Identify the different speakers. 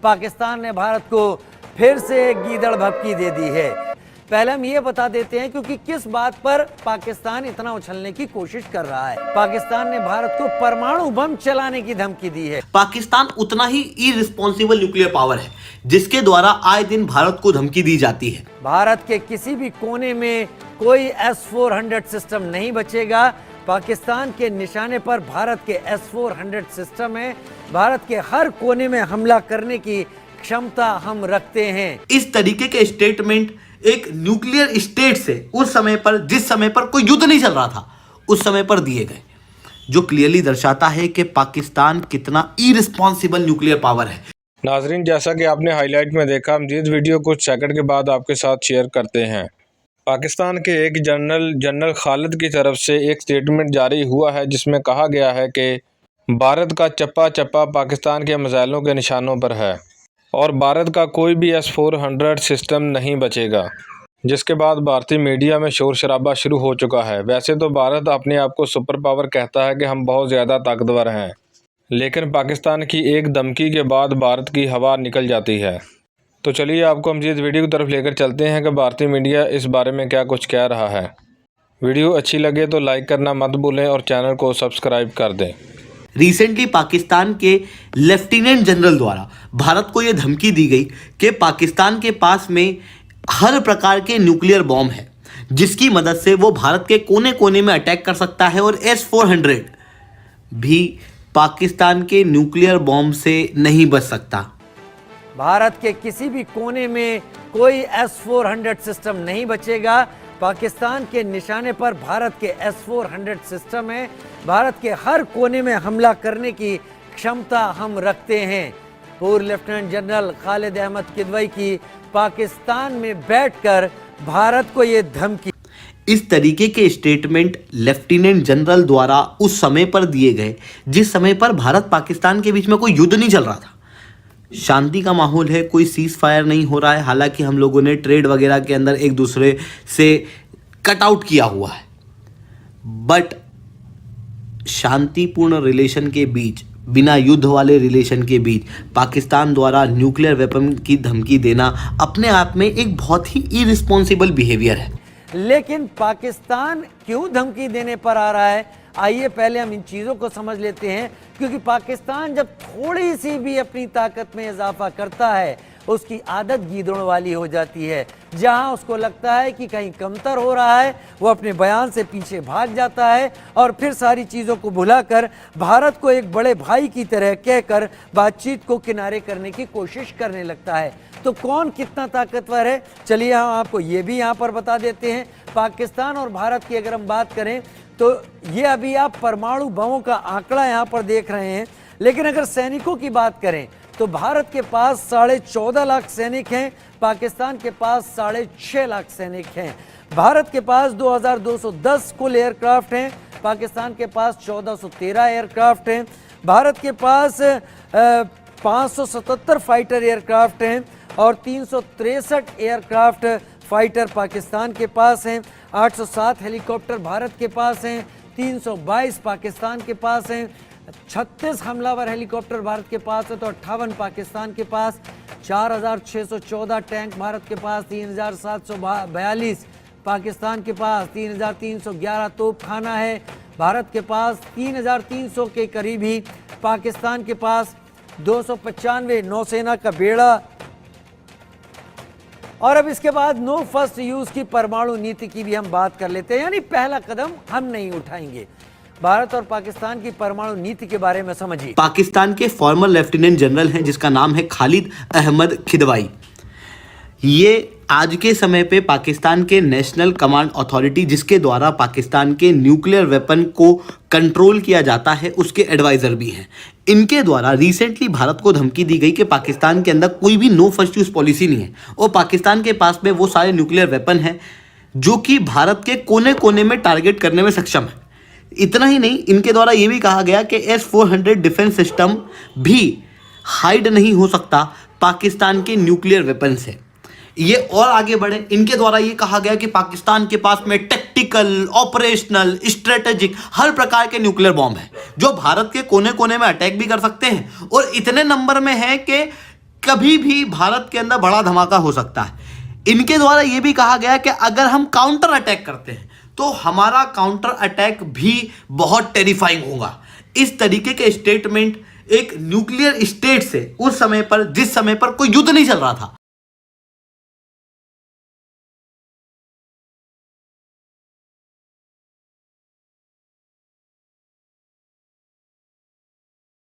Speaker 1: पाकिस्तान ने भारत को फिर से एक गीदड़ भभकी दे दी है। पहले हम ये बता देते हैं क्योंकि किस बात पर पाकिस्तान इतना उछलने की कोशिश कर रहा है। पाकिस्तान ने भारत को परमाणु बम चलाने की धमकी दी है।
Speaker 2: पाकिस्तान उतना ही इररिस्पॉन्सिबल न्यूक्लियर पावर है जिसके द्वारा आए दिन भारत को धमकी दी जाती है।
Speaker 1: भारत के किसी भी कोने में कोई S-400 सिस्टम नहीं बचेगा। पाकिस्तान के निशाने पर भारत के S-400 सिस्टम है। भारत के हर कोने में हमला करने की क्षमता हम रखते हैं।
Speaker 2: इस तरीके के स्टेटमेंट एक न्यूक्लियर स्टेट से उस समय पर, जिस समय पर कोई युद्ध नहीं चल रहा था, उस समय पर दिए गए, जो क्लियरली दर्शाता है कि पाकिस्तान कितना इररिस्पॉन्सिबल न्यूक्लियर पावर है।
Speaker 3: नाजरीन, जैसा कि आपने हाईलाइट में देखा, मजीद वीडियो कुछ सेकंड के बाद आपके साथ शेयर करते हैं। पाकिस्तान के एक जनरल खालिद की तरफ से एक स्टेटमेंट जारी हुआ है जिसमें कहा गया है कि भारत का चप्पा चप्पा पाकिस्तान के मिसाइलों के निशानों पर है और भारत का कोई भी S-400 सिस्टम नहीं बचेगा, जिसके बाद भारतीय मीडिया में शोर शराबा शुरू हो चुका है। वैसे तो भारत अपने आप को सुपर पावर कहता है कि हम बहुत ज़्यादा ताकतवर हैं, लेकिन पाकिस्तान की एक धमकी के बाद भारत की हवा निकल जाती है। तो चलिए आपको मज़ीद वीडियो की तरफ लेकर चलते हैं कि भारतीय मीडिया इस बारे में क्या कुछ कह रहा है। वीडियो अच्छी लगे तो लाइक करना मत भूलें और चैनल को सब्सक्राइब कर दें।
Speaker 2: रिसेंटली पाकिस्तान के लेफ्टिनेंट जनरल द्वारा भारत को यह धमकी दी गई कि पाकिस्तान के पास में हर प्रकार के न्यूक्लियर बॉम्ब है जिसकी मदद से वो भारत के कोने कोने में अटैक कर सकता है और S-400 भी पाकिस्तान के न्यूक्लियर बॉम्ब से नहीं बच सकता।
Speaker 1: भारत के किसी भी कोने में कोई S-400 सिस्टम नहीं बचेगा। पाकिस्तान के निशाने पर भारत के S-400 सिस्टम है। भारत के हर कोने में हमला करने की क्षमता हम रखते हैं। पूर्व लेफ्टिनेंट जनरल खालिद अहमद किदवई की पाकिस्तान में बैठकर भारत को ये धमकी।
Speaker 2: इस तरीके के स्टेटमेंट लेफ्टिनेंट जनरल द्वारा उस समय पर दिए गए जिस समय पर भारत पाकिस्तान के बीच में कोई युद्ध नहीं चल रहा था, शांति का माहौल है, कोई सीज फायर नहीं हो रहा है। हालांकि हम लोगों ने ट्रेड वगैरह के अंदर एक दूसरे से कट आउट किया हुआ है, बट शांतिपूर्ण रिलेशन के बीच, बिना युद्ध वाले रिलेशन के बीच पाकिस्तान द्वारा न्यूक्लियर वेपन की धमकी देना अपने आप में एक बहुत ही इररिस्पॉन्सिबल बिहेवियर है।
Speaker 1: लेकिन पाकिस्तान क्यों धमकी देने पर आ रहा है, आइए पहले हम इन चीज़ों को समझ लेते हैं। क्योंकि पाकिस्तान जब थोड़ी सी भी अपनी ताकत में इजाफा करता है, उसकी आदत गीदड़ों वाली हो जाती है। जहां उसको लगता है कि कहीं कमतर हो रहा है, वो अपने बयान से पीछे भाग जाता है और फिर सारी चीज़ों को भुलाकर भारत को एक बड़े भाई की तरह कहकर बातचीत को किनारे करने की कोशिश करने लगता है। तो कौन कितना ताकतवर है, चलिए हम आपको ये भी यहाँ पर बता देते हैं। पाकिस्तान और भारत की अगर हम बात करें तो ये अभी आप परमाणु बमों का आंकड़ा यहाँ पर देख रहे हैं, लेकिन अगर सैनिकों की बात करें तो भारत के पास 14.5 लाख सैनिक हैं, पाकिस्तान के पास 6.5 लाख सैनिक हैं। भारत के पास 2210 कुल एयरक्राफ्ट हैं, पाकिस्तान के पास 1413 एयरक्राफ्ट हैं। भारत के पास 577 फाइटर एयरक्राफ्ट हैं और 363 एयरक्राफ्ट फाइटर पाकिस्तान के पास हैं। 807 हेलीकॉप्टर भारत के पास हैं, 322 पाकिस्तान के पास हैं। 36 हमलावर हेलीकॉप्टर भारत के पास है तो 58 पाकिस्तान के पास। 4614 टैंक भारत के पास, 3742 पाकिस्तान के पास। 3311 तोपखाना है भारत के पास, 3300 के करीब ही पाकिस्तान के पास। 295 नौसेना का बेड़ा। और अब इसके बाद नो फर्स्ट यूज की परमाणु नीति की भी हम बात कर लेते हैं, यानी पहला कदम हम नहीं उठाएंगे। भारत और पाकिस्तान की परमाणु नीति के बारे में समझिए।
Speaker 2: पाकिस्तान के फॉर्मर लेफ्टिनेंट जनरल हैं जिसका नाम है खालिद अहमद किदवाई। ये आज के समय पे पाकिस्तान के नेशनल कमांड अथॉरिटी, जिसके द्वारा पाकिस्तान के न्यूक्लियर वेपन को कंट्रोल किया जाता है, उसके एडवाइजर भी हैं। इनके द्वारा रिसेंटली भारत को धमकी दी गई कि पाकिस्तान के अंदर कोई भी नो फर्स्ट यूज पॉलिसी नहीं है और पाकिस्तान के पास में वो सारे न्यूक्लियर वेपन हैं जो कि भारत के कोने कोने में टारगेट करने में सक्षम है। इतना ही नहीं, इनके द्वारा ये भी कहा गया कि S-400 डिफेंस सिस्टम भी हाइड नहीं हो सकता पाकिस्तान के न्यूक्लियर वेपन से। ये और आगे बढ़े, इनके द्वारा ये कहा गया कि पाकिस्तान के पास में टैक्टिकल, ऑपरेशनल, स्ट्रेटेजिक हर प्रकार के न्यूक्लियर बॉम्ब है जो भारत के कोने कोने में अटैक भी कर सकते हैं और इतने नंबर में है कि कभी भी भारत के अंदर बड़ा धमाका हो सकता है। इनके द्वारा यह भी कहा गया कि अगर हम काउंटर अटैक करते हैं तो हमारा काउंटर अटैक भी बहुत टेरिफाइंग होगा। इस तरीके के स्टेटमेंट एक न्यूक्लियर स्टेट से उस समय पर, जिस समय पर कोई युद्ध नहीं चल रहा था,